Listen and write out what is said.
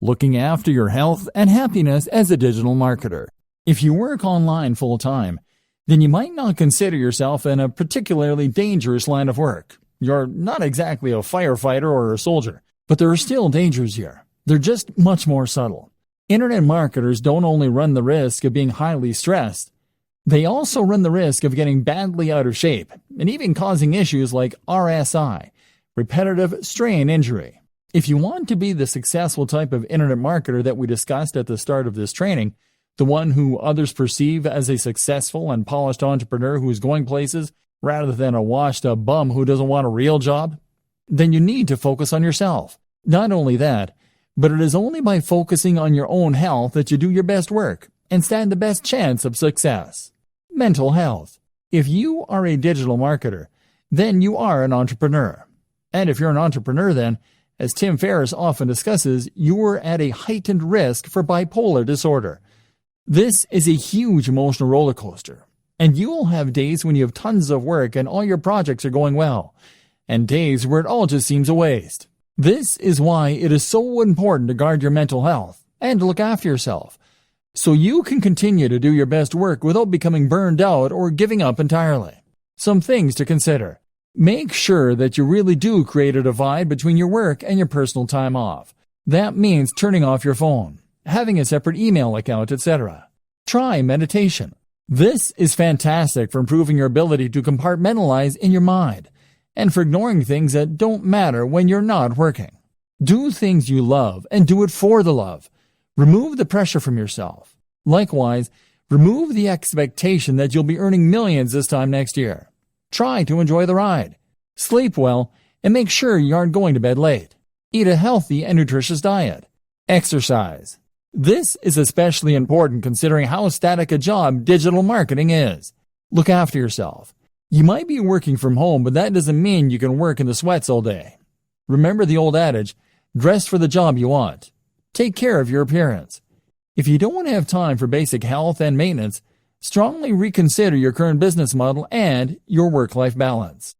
looking after your health and happiness as a digital marketer. If you work online full-time, then you might not consider yourself in a particularly dangerous line of work. You're not exactly a firefighter or a soldier, but there are still dangers here. They're just much more subtle. Internet marketers don't only run the risk of being highly stressed, they also run the risk of getting badly out of shape and even causing issues like RSI, repetitive strain injury. If you want to be the successful type of internet marketer that we discussed at the start of this training, the one who others perceive as a successful and polished entrepreneur who is going places rather than a washed-up bum who doesn't want a real job, then you need to focus on yourself. Not only that, but it is only by focusing on your own health that you do your best work and stand the best chance of success. Mental health. If you are a digital marketer, then you are an entrepreneur. And if you're an entrepreneur, then, as Tim Ferriss often discusses, you are at a heightened risk for bipolar disorder. This is a huge emotional roller coaster, and you will have days when you have tons of work and all your projects are going well, and days where it all just seems a waste. This is why it is so important to guard your mental health and to look after yourself, so you can continue to do your best work without becoming burned out or giving up entirely. Some things to consider. Make sure that you really do create a divide between your work and your personal time off. That means turning off your phone, having a separate email account, etc. Try meditation. This is fantastic for improving your ability to compartmentalize in your mind and for ignoring things that don't matter when you're not working. Do things you love and do it for the love. Remove the pressure from yourself. Likewise, remove the expectation that you'll be earning millions this time next year. Try to enjoy the ride. Sleep well and make sure you aren't going to bed late. Eat a healthy and nutritious diet. Exercise. This is especially important considering how static a job digital marketing is. Look after yourself. You might be working from home, but that doesn't mean you can work in the sweats all day. Remember the old adage, dress for the job you want. Take care of your appearance. If you don't have time for basic health and maintenance, strongly reconsider your current business model and your work-life balance.